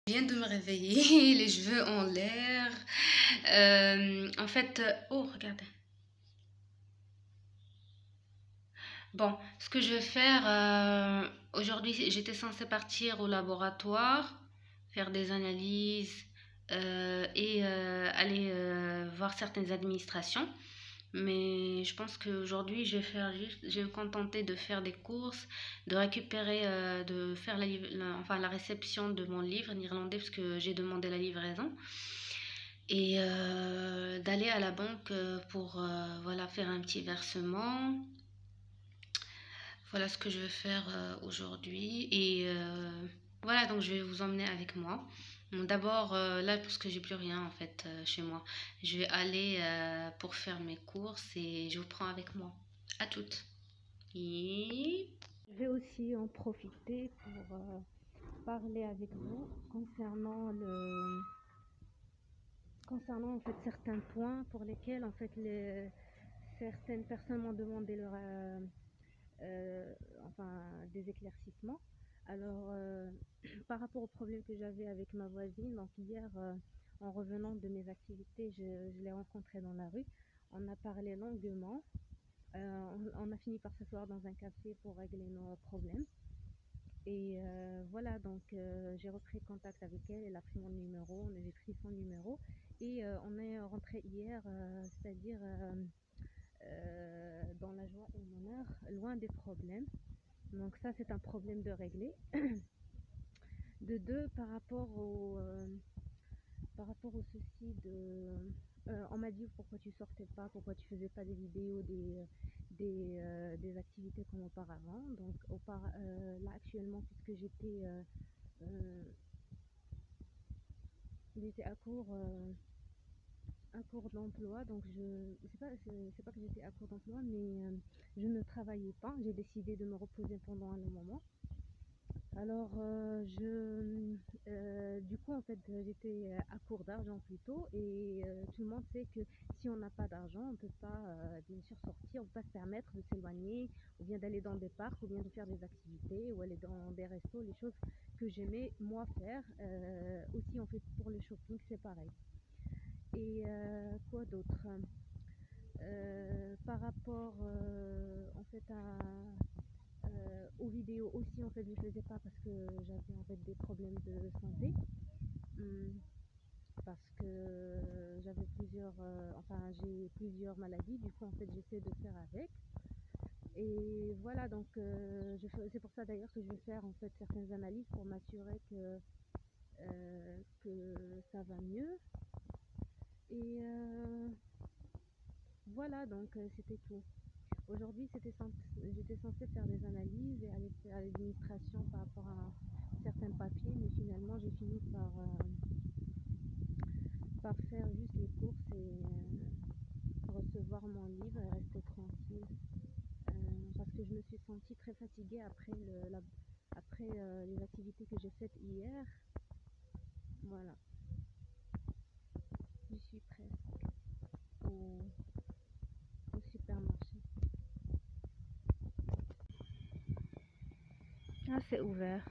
Je viens de me réveiller, les cheveux en l'air. En fait, oh, regardez. Bon, ce que je vais faire, aujourd'hui, j'étais censée partir au laboratoire, faire des analyses et aller voir certaines administrations. Mais je pense qu'aujourd'hui, je vais me contenter de faire des courses, de récupérer, de faire enfin, la réception de mon livre néerlandais parce que j'ai demandé la livraison et d'aller à la banque pour voilà, faire un petit versement. Voilà ce que je vais faire aujourd'hui et voilà, donc je vais vous emmener avec moi. Bon, d'abord, là, parce que j'ai plus rien en fait chez moi, je vais aller pour faire mes courses et je vous prends avec moi. À toutes. Et je vais aussi en profiter pour parler avec vous concernant en fait certains points pour lesquels en fait certaines personnes m'ont demandé euh, enfin des éclaircissements. Alors, par rapport au problème que j'avais avec ma voisine, donc hier, en revenant de mes activités, je l'ai rencontrée dans la rue. On a parlé longuement. On a fini par s'asseoir dans un café pour régler nos problèmes. Et voilà, donc j'ai repris contact avec elle, elle a pris mon numéro, j'ai pris son numéro et on est rentré hier, c'est-à-dire dans la joie et l'honneur, loin des problèmes. Donc ça, c'est un problème de régler. De deux, par rapport au souci de... on m'a dit pourquoi tu sortais pas, pourquoi tu faisais pas des vidéos, des activités comme auparavant. Donc là actuellement, puisque euh, j'étais à court d'emploi, donc c'est pas que j'étais à court d'emploi, mais je ne travaillais pas. J'ai décidé de me reposer pendant un long moment. Alors, du coup, en fait, j'étais à court d'argent plutôt, et tout le monde sait que si on n'a pas d'argent, on ne peut pas, bien sûr, sortir, on ne peut pas se permettre de s'éloigner, ou bien d'aller dans des parcs, ou bien de faire des activités, ou aller dans des restos, les choses que j'aimais moi faire. Aussi, en fait, pour le shopping, c'est pareil. Et quoi d'autre? Par rapport, en fait, aux vidéos aussi, en fait, je ne faisais pas parce que j'avais en fait des problèmes de santé. Hum, Parce que j'ai plusieurs maladies, du coup, en fait, j'essaie de faire avec. Et voilà, donc, c'est pour ça d'ailleurs que je vais faire en fait certaines analyses pour m'assurer que ça va mieux. Et voilà, donc, c'était tout. Aujourd'hui, j'étais censée faire des analyses et aller à l'administration par rapport à certains papiers, mais finalement, j'ai fini par faire juste les courses et recevoir mon livre et rester tranquille. Parce que je me suis sentie très fatiguée après les activités que j'ai faites hier. Voilà, je suis presque au supermarché. Ah, c'est ouvert.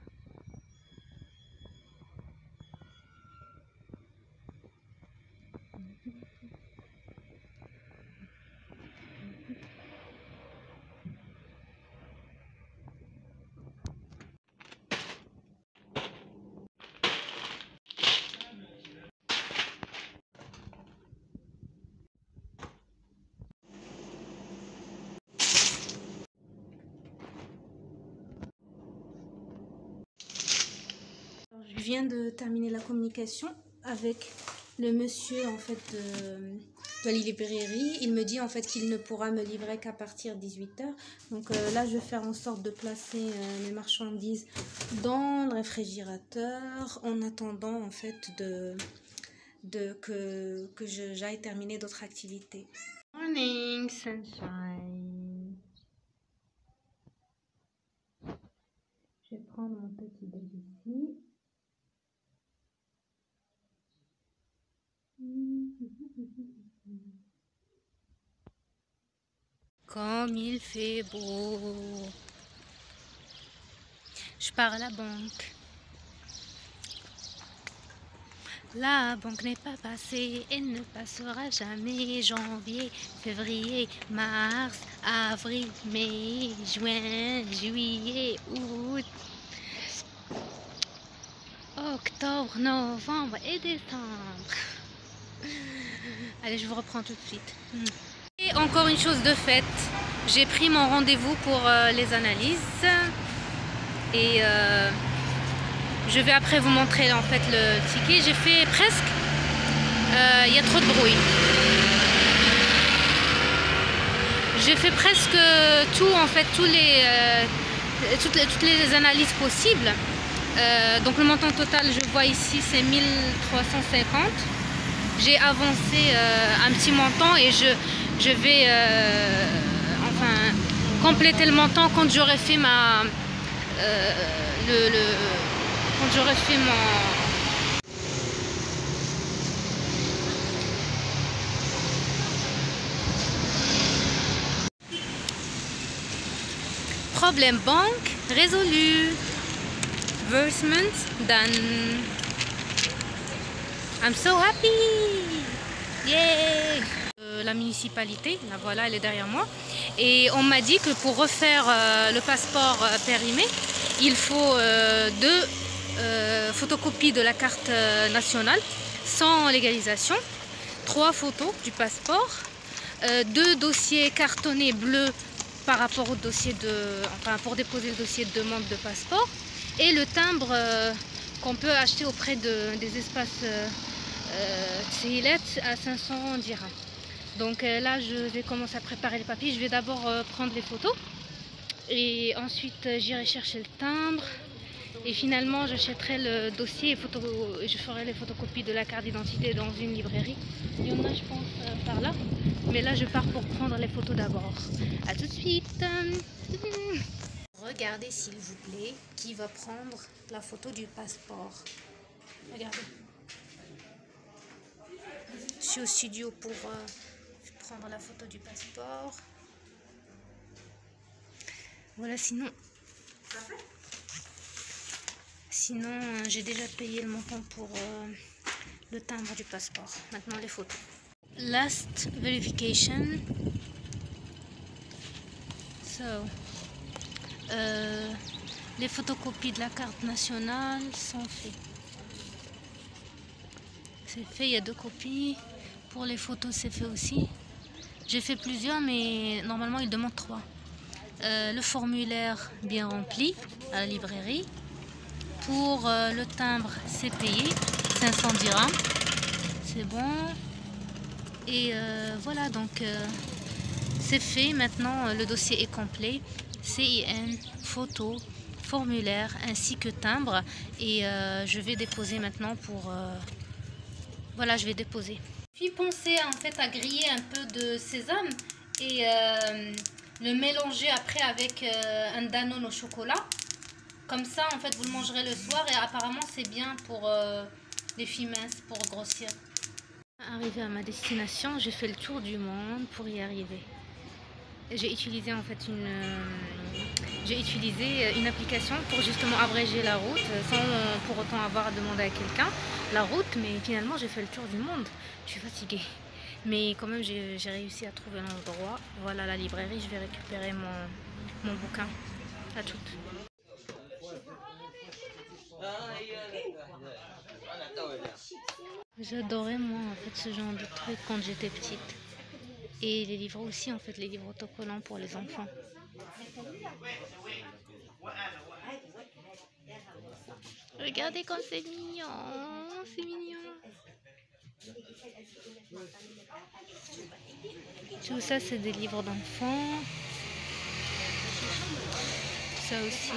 Alors, je viens de terminer la communication avec le monsieur en fait de la librairie. Il me dit en fait qu'il ne pourra me livrer qu'à partir de 18h. Donc là, je vais faire en sorte de placer mes marchandises dans le réfrigérateur en attendant en fait que j'aille terminer d'autres activités. Morning, sunshine. Je vais prendre mon petit déj ici. Comme il fait beau. Je pars à la banque. La banque n'est pas passée et ne passera jamais. Janvier, février, mars, avril, mai, juin, juillet, août, octobre, novembre et décembre. Allez, je vous reprends tout de suite. Et encore une chose de faite, j'ai pris mon rendez-vous pour les analyses et je vais après vous montrer en fait le ticket. J'ai fait presque, il y a trop de bruit. J'ai fait presque tout en fait, toutes les analyses possibles. Donc le montant total, je vois ici, c'est 1350. J'ai avancé un petit montant et je vais enfin compléter le montant quand j'aurai fait ma quand j'aurai fait mon problème banque résolu. Versement done. I'm so happy. Yay. La municipalité, la voilà, elle est derrière moi. Et on m'a dit que pour refaire le passeport périmé, il faut 2 photocopies de la carte nationale sans légalisation, 3 photos du passeport, 2 dossiers cartonnés bleus par rapport au dossier pour déposer le dossier de demande de passeport, et le timbre qu'on peut acheter auprès des espaces Tsehilet à 500 dirhams. Donc là, je vais commencer à préparer les papiers. Je vais d'abord prendre les photos et ensuite j'irai chercher le timbre. Et finalement, j'achèterai le dossier et je ferai les photocopies de la carte d'identité dans une librairie. Il y en a, je pense, par là. Mais là, je pars pour prendre les photos d'abord. A tout de suite. Regardez, s'il vous plaît, qui va prendre la photo du passeport. Regardez. Je suis au studio pour prendre la photo du passeport. Voilà, sinon j'ai déjà payé le montant pour le timbre du passeport. Maintenant les photos. Last verification. So, les photocopies de la carte nationale sont faites. C'est fait, il y a 2 copies. Pour les photos, c'est fait aussi. J'ai fait plusieurs, mais normalement, il demande 3. Le formulaire bien rempli à la librairie. Pour le timbre, c'est payé, 500 dirhams. C'est bon. Et voilà, donc c'est fait. Maintenant, le dossier est complet. CIN, photo, formulaire ainsi que timbre. Et je vais déposer maintenant pour... voilà, je vais déposer. Puis pensez en fait à griller un peu de sésame et le mélanger après avec un Danone au chocolat. Comme ça, en fait, vous le mangerez le soir et apparemment, c'est bien pour les filles minces, pour grossir. Arrivé à ma destination, j'ai fait le tour du monde pour y arriver. J'ai utilisé en fait une application pour justement abréger la route sans pour autant avoir à demander à quelqu'un la route, mais finalement j'ai fait le tour du monde. Je suis fatiguée, mais quand même j'ai réussi à trouver l'endroit. Voilà la librairie, je vais récupérer mon bouquin. À toutes. J'adorais moi en fait ce genre de truc quand j'étais petite. Et les livres aussi, en fait, les livres autocollants pour les enfants. Regardez comme c'est mignon, c'est mignon. Tout ça, c'est des livres d'enfants. Ça aussi.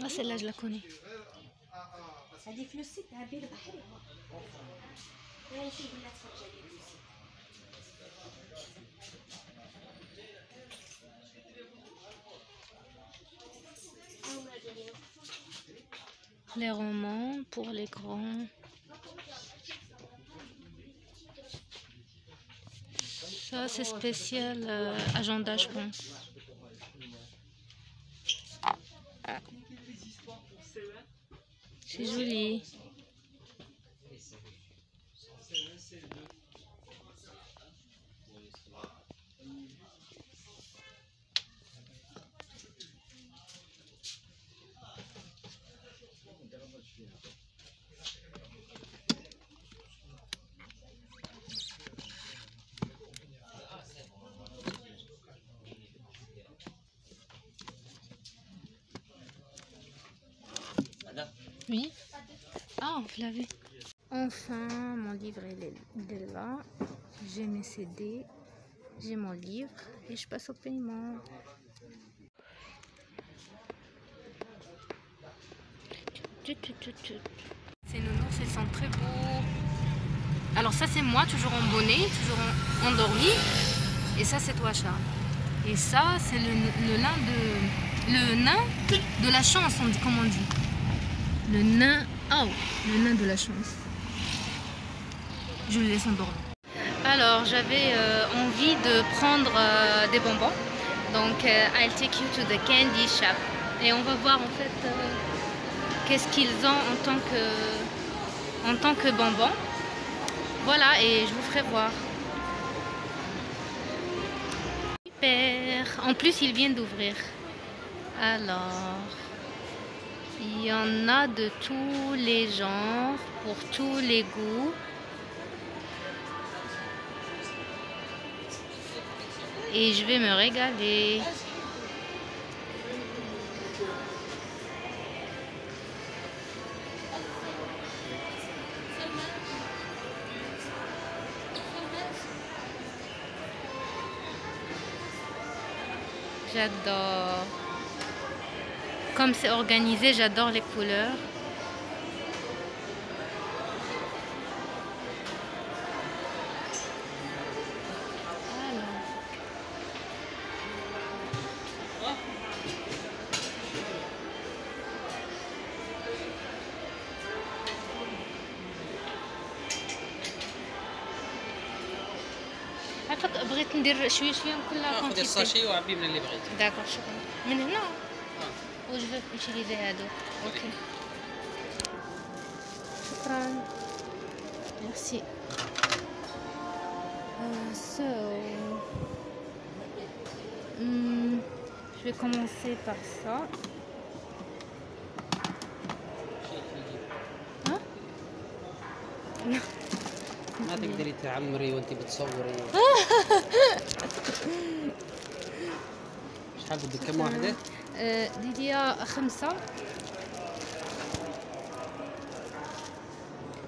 Ah, celle-là, je la connais. Les romans pour les grands. Ça, c'est spécial agenda, je pense. C'est joli. Oui. Ah, vous l'avez. Enfin, mon livre il est là. J'ai mes CD, j'ai mon livre et je passe au paiement. Ces nounours, ils sont très beaux. Alors ça c'est moi, toujours en bonnet, toujours endormi. Et ça c'est toi Charles. Et ça c'est le nain de la chance, on dit, comme on dit. Le nain de la chance. Je le laisse endormir. Alors j'avais envie de prendre des bonbons. Donc I'll take you to the candy shop. Et on va voir en fait qu'est-ce qu'ils ont en tant que bonbons. Voilà, et je vous ferai voir. Super. En plus, ils viennent d'ouvrir. Alors, il y en a de tous les genres, pour tous les goûts. Et je vais me régaler. J'adore. Comme c'est organisé, j'adore les couleurs. عارفك بغيت ندير شويه من كل خذي الساشي وعبيه من اللي بغيتي. داكور شكرا. من هنا و جو نوتيليزي هادو. اوكي شكرا. ميرسي. Je vais commencer par ça. Hein? Non. ما تقدري تعمري وانت بتصوري. شحال بدك كم واحدة؟ ديالي 5.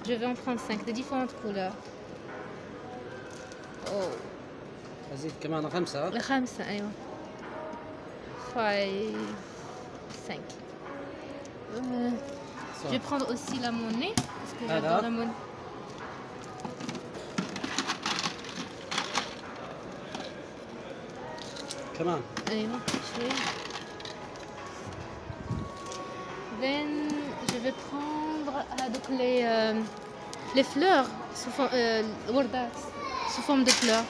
Je vais en prendre 5 de différentes couleurs. Oh. أزيد كمان 5. 5 أيوة. 5. Je vais prendre aussi la monnaie parce que j'adore la monnaie. كمان. أيوة شوي. Then je vais prendre هذوك les fleurs sous forme وردات sous forme de fleurs.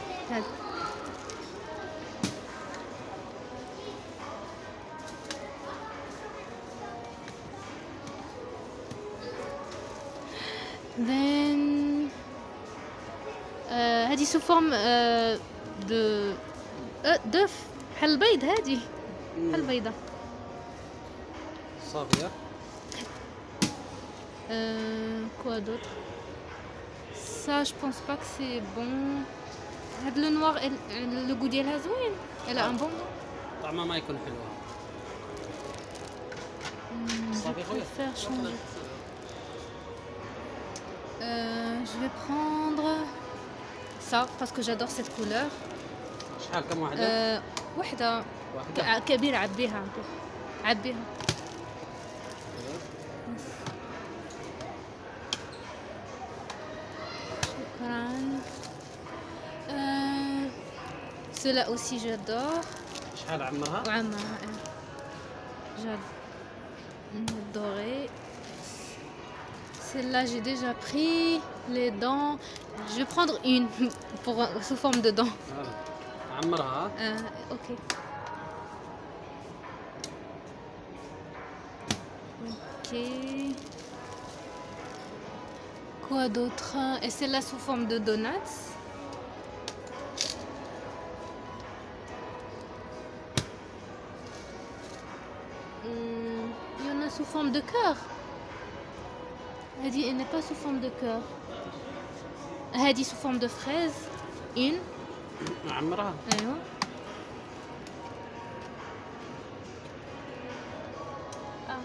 Then هذه sous forme de d'œuf بحال البيض هذه بحال البيضة صافية. Quoi d'autre? Ça je pense pas que c'est bon. هاد le noir le goût ديالها زوين. Elle a un bon goût. طعمها ما يكون حلو. Je préfère changer. Je vais prendre ça parce que j'adore cette couleur. شحال كم واحدة؟ واحدة كبيرة. عبيها. شكرا. Cela aussi j'adore. شحال عمرها؟ وعمرها j'adorais. Celle-là j'ai déjà pris les dents. Je vais prendre une pour sous forme de dents. عمرها. Ok. Ok. Quoi d'autre? Et c'est là sous forme de donuts. Il y en a sous forme de cœur. Elle dit, elle n'est pas sous forme de cœur. Elle dit sous forme de fraise. Une. عمرها. أيوة. Ah.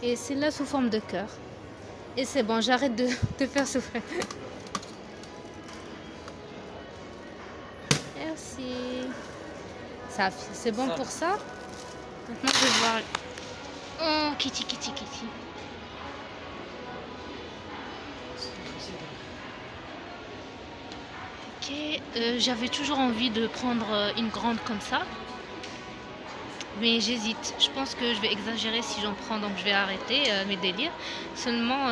Et c'est là sous forme de cœur. Et c'est bon, j'arrête de te faire souffrir. Merci. Ça, c'est bon pour ça. Maintenant, je vais voir. Oh, Kitty, Kitty, Kitty. Ok, j'avais toujours envie de prendre une grande comme ça. Mais j'hésite. Je pense que je vais exagérer si j'en prends, donc je vais arrêter mes délires. Seulement,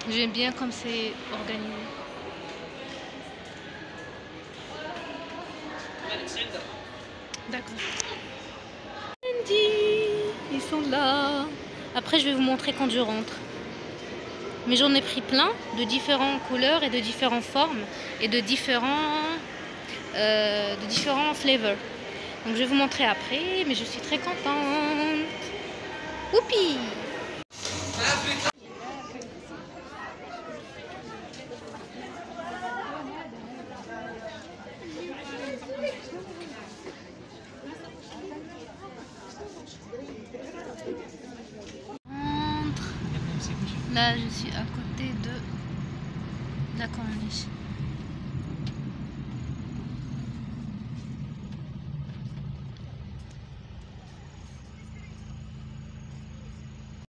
j'aime bien comme c'est organisé. D'accord. Andy, ils sont là. Après, je vais vous montrer quand je rentre. Mais j'en ai pris plein de différentes couleurs et de différentes formes et de différents flavors. Donc je vais vous montrer après, mais je suis très contente. Whoopi! Là, je suis à côté de la corniche.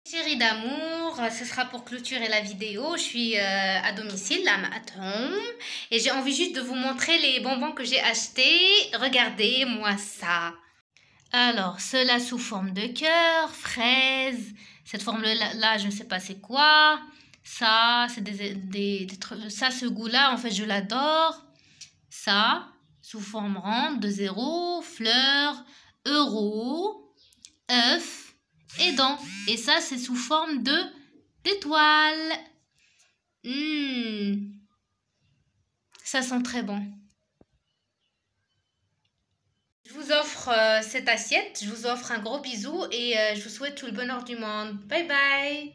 Chérie d'amour, ce sera pour clôturer la vidéo. Je suis à domicile, là, at home, et j'ai envie juste de vous montrer les bonbons que j'ai achetés. Regardez-moi ça. Alors, cela sous forme de cœur, fraise. Cette forme-là, je ne sais pas c'est quoi. Ça, c'est des trucs. Ça, ce goût-là, en fait, je l'adore. Ça, sous forme ronde, de 0, fleurs, euro, œuf et dents. Et ça, c'est sous forme d'étoile. Ça sent très bon. Je vous offre cette assiette. Je vous offre un gros bisou et je vous souhaite tout le bonheur du monde. Bye bye.